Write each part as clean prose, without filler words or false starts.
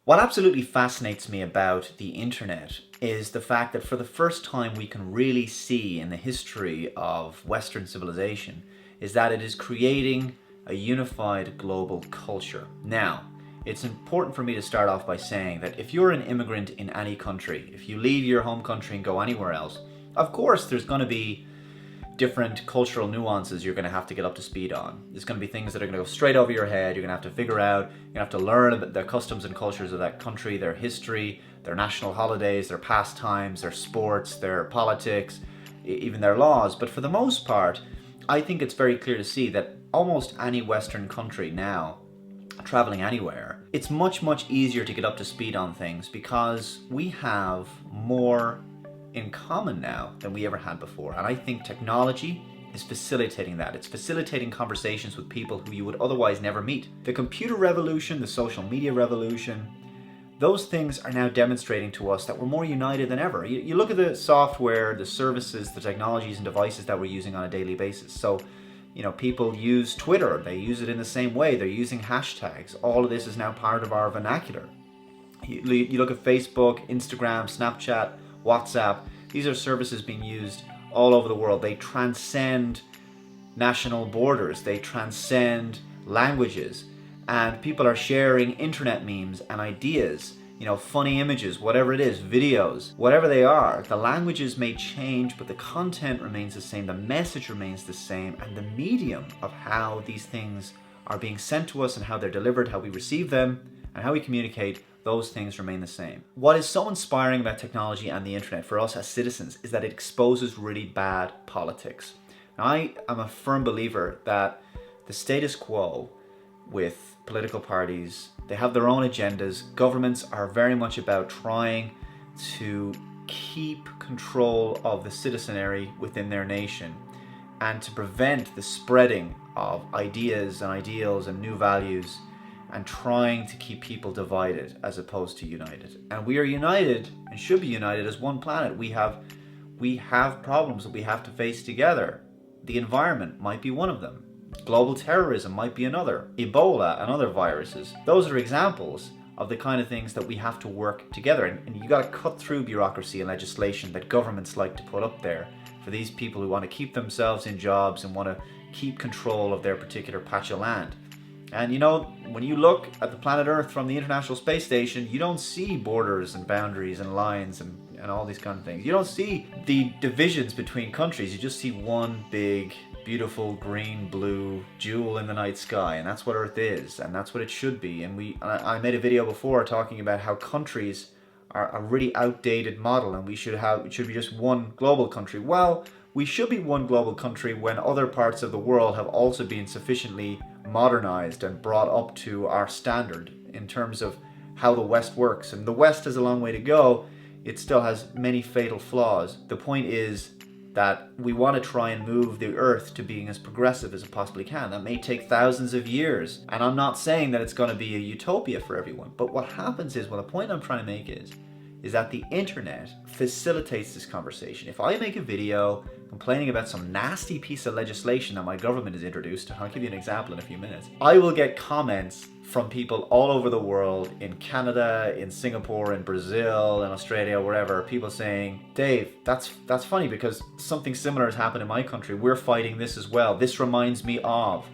What absolutely fascinates me about the internet is the fact that for the first time we can really see in the history of Western civilization is that it is creating a unified global culture. Now, it's important for me to start off by saying that if you're an immigrant in any country, if you leave your home country and go anywhere else, of course there's going to be different cultural nuances you're going to have to get up to speed on. There's going to be things that are going to go straight over your head. You're going to have to figure out, you're going to have to learn about the customs and cultures of that country, their history, their national holidays, their pastimes, their sports, their politics, even their laws. But for the most part, I think it's very clear to see that almost any Western country now, traveling anywhere, it's much easier to get up to speed on things because we have more in common now than we ever had before. And I think technology is facilitating that. It's facilitating conversations with people who you would otherwise never meet. The computer revolution, the social media revolution, those things are now demonstrating to us that we're more united than ever. You look at the software, the services, the technologies and devices that we're using on a daily basis. So, people use Twitter, they use it in the same way, they're using hashtags. All of this is now part of our vernacular. You look at Facebook, Instagram, Snapchat, WhatsApp, these are services being used all over the world. They transcend national borders, they transcend languages, and people are sharing internet memes and ideas, funny images, whatever it is, videos, whatever they are. The languages may change, but the content remains the same, the message remains the same, and the medium of how these things are being sent to us and how they're delivered, how we receive them, and how we communicate, those things remain the same. What is so inspiring about technology and the internet for us as citizens is that it exposes really bad politics. Now, I am a firm believer that the status quo with political parties, they have their own agendas. Governments are very much about trying to keep control of the citizenry within their nation and to prevent the spreading of ideas and ideals and new values, and trying to keep people divided as opposed to united. And we are united and should be united as one planet. We have problems that we have to face together. The environment might be one of them. Global terrorism might be another. Ebola and other viruses. Those are examples of the kind of things that we have to work together. And you got to cut through bureaucracy and legislation that governments like to put up there for these people who want to keep themselves in jobs and want to keep control of their particular patch of land. And when you look at the planet Earth from the International Space Station, you don't see borders and boundaries and lines and all these kind of things. You don't see the divisions between countries. You just see one big, beautiful, green, blue jewel in the night sky. And that's what Earth is. And that's what it should be. And I made a video before talking about how countries are a really outdated model and it should be just one global country. Well, we should be one global country when other parts of the world have also been sufficiently modernized and brought up to our standard in terms of how the West works. And the West has a long way to go. It still has many fatal flaws. The point is that we want to try and move the Earth to being as progressive as it possibly can. That may take thousands of years. And I'm not saying that it's going to be a utopia for everyone. But what happens is, the point I'm trying to make is that the internet facilitates this conversation. If I make a video complaining about some nasty piece of legislation that my government has introduced, I'll give you an example in a few minutes, I will get comments from people all over the world, in Canada, in Singapore, in Brazil, in Australia, wherever, people saying, Dave, that's funny because something similar has happened in my country. We're fighting this as well. This reminds me of.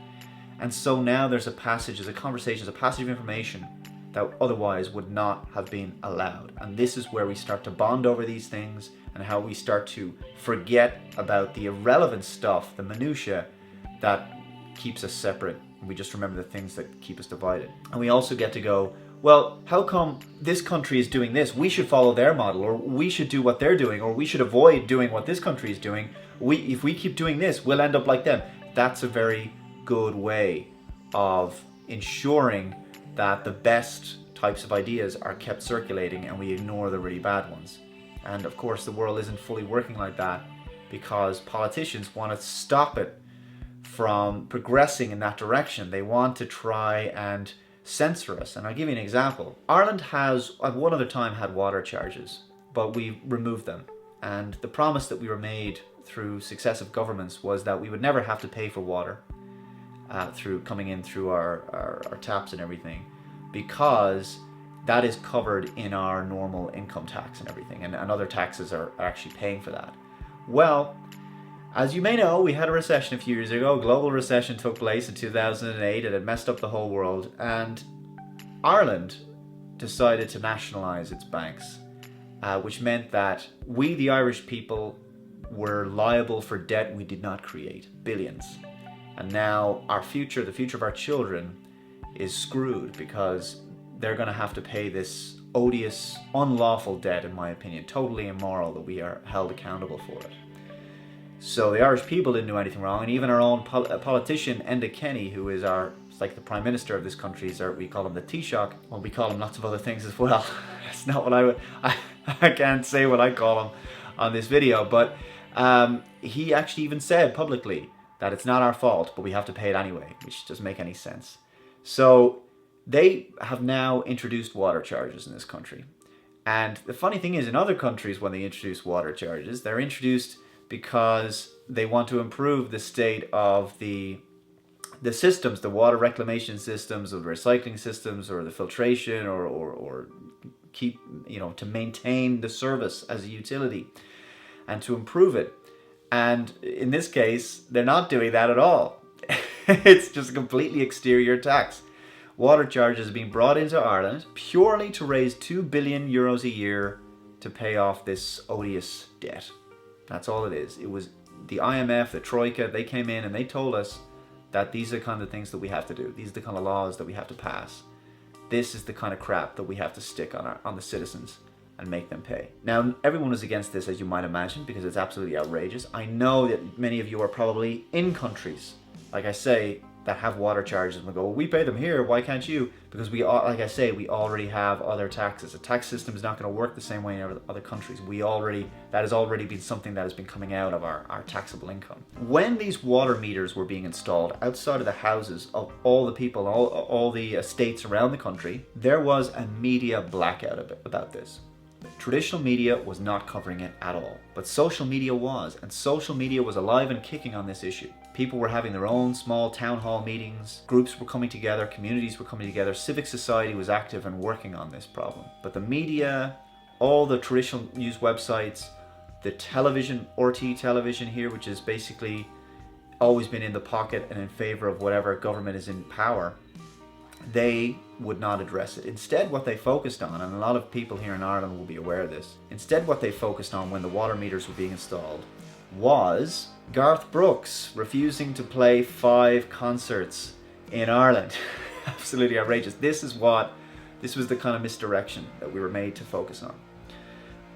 And so now there's a conversation, a passage of information that otherwise would not have been allowed. And this is where we start to bond over these things and how we start to forget about the irrelevant stuff, the minutiae that keeps us separate. We just remember the things that keep us divided. And we also get to go, well, how come this country is doing this? We should follow their model, or we should do what they're doing, or we should avoid doing what this country is doing. If we keep doing this, we'll end up like them. That's a very good way of ensuring that the best types of ideas are kept circulating and we ignore the really bad ones. And of course, the world isn't fully working like that because politicians want to stop it from progressing in that direction. They want to try and censor us. And I'll give you an example. Ireland has, at one other time, had water charges, but we removed them. And the promise that we were made through successive governments was that we would never have to pay for water through coming in through our taps and everything, because that is covered in our normal income tax and everything, and other taxes are actually paying for that. Well, as you may know, we had a recession a few years ago. A global recession took place in 2008. It had messed up the whole world, and Ireland decided to nationalise its banks, which meant that we, the Irish people, were liable for debt we did not create, billions. And now our future, the future of our children, is screwed because they're going to have to pay this odious, unlawful debt, in my opinion, totally immoral, that we are held accountable for it. So the Irish people didn't do anything wrong, and even our own politician, Enda Kenny, who is like the Prime Minister of this country, we call him the Taoiseach. Well, we call him lots of other things as well. It's not what I can't say what I call him on this video, but he actually even said publicly that it's not our fault, but we have to pay it anyway, which doesn't make any sense. So they have now introduced water charges in this country. And the funny thing is, in other countries, when they introduce water charges, they're introduced because they want to improve the state of the systems, the water reclamation systems, or the recycling systems, or the filtration, or keep, to maintain the service as a utility and to improve it. And in this case, they're not doing that at all. It's just a completely exterior tax. Water charges are being brought into Ireland purely to raise 2 billion euros a year to pay off this odious debt. That's all it is. It was the IMF, the Troika, they came in and they told us that these are the kind of things that we have to do. These are the kind of laws that we have to pass. This is the kind of crap that we have to stick on the citizens and make them pay. Now, everyone is against this, as you might imagine, because it's absolutely outrageous. I know that many of you are probably in countries, like I say, that have water charges and go, well, we pay them here, why can't you? Because we, like I say, we already have other taxes. The tax system is not going to work the same way in other countries. That has already been something that has been coming out of our taxable income. When these water meters were being installed outside of the houses of all the people, all the estates around the country, there was a media blackout about this. Traditional media was not covering it at all, but social media was, and social media was alive and kicking on this issue. People were having their own small town hall meetings, groups were coming together, communities were coming together, civic society was active and working on this problem. But the media, all the traditional news websites, the television, RT television here, which has basically always been in the pocket and in favor of whatever government is in power, they would not address it. Instead, what they focused on, and a lot of people here in Ireland will be aware of this, instead what they focused on when the water meters were being installed was Garth Brooks refusing to play 5 concerts in Ireland. Absolutely outrageous. This was the kind of misdirection that we were made to focus on.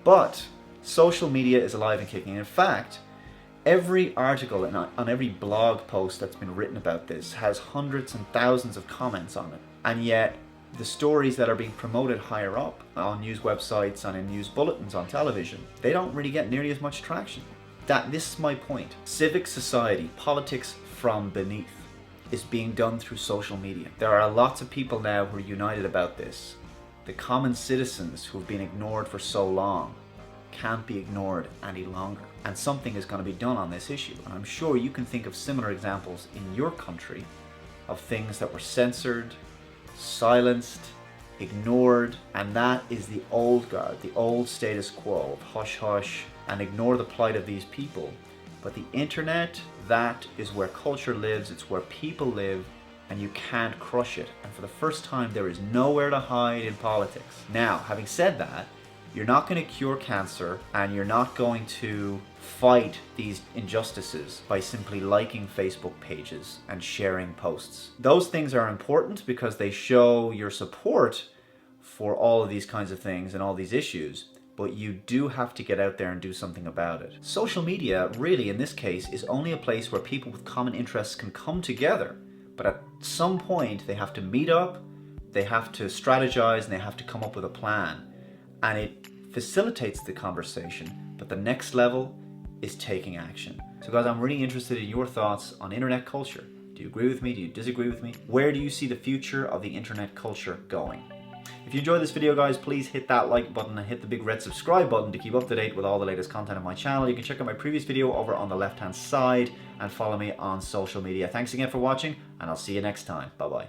But social media is alive and kicking. In fact, every article and on every blog post that's been written about this has hundreds and thousands of comments on it. And yet, the stories that are being promoted higher up on news websites and in news bulletins on television, they don't really get nearly as much traction. This is my point. Civic society, politics from beneath, is being done through social media. There are lots of people now who are united about this. The common citizens who have been ignored for so long can't be ignored any longer. And something is going to be done on this issue. And I'm sure you can think of similar examples in your country of things that were censored, silenced, ignored, and that is the old guard, the old status quo of hush hush and ignore the plight of these people. But the internet, that is where culture lives, it's where people live, and you can't crush it. And for the first time, there is nowhere to hide in politics. Now, having said that, you're not going to cure cancer, and you're not going to fight these injustices by simply liking Facebook pages and sharing posts. Those things are important because they show your support for all of these kinds of things and all these issues, but you do have to get out there and do something about it. Social media, really, in this case, is only a place where people with common interests can come together, but at some point they have to meet up, they have to strategize, and they have to come up with a plan. And it facilitates the conversation, but the next level is taking action. So guys, I'm really interested in your thoughts on internet culture. Do you agree with me? Do you disagree with me? Where do you see the future of the internet culture going? If you enjoyed this video, guys, please hit that like button and hit the big red subscribe button to keep up to date with all the latest content on my channel. You can check out my previous video over on the left hand side and follow me on social media. Thanks again for watching, and I'll see you next time. Bye bye.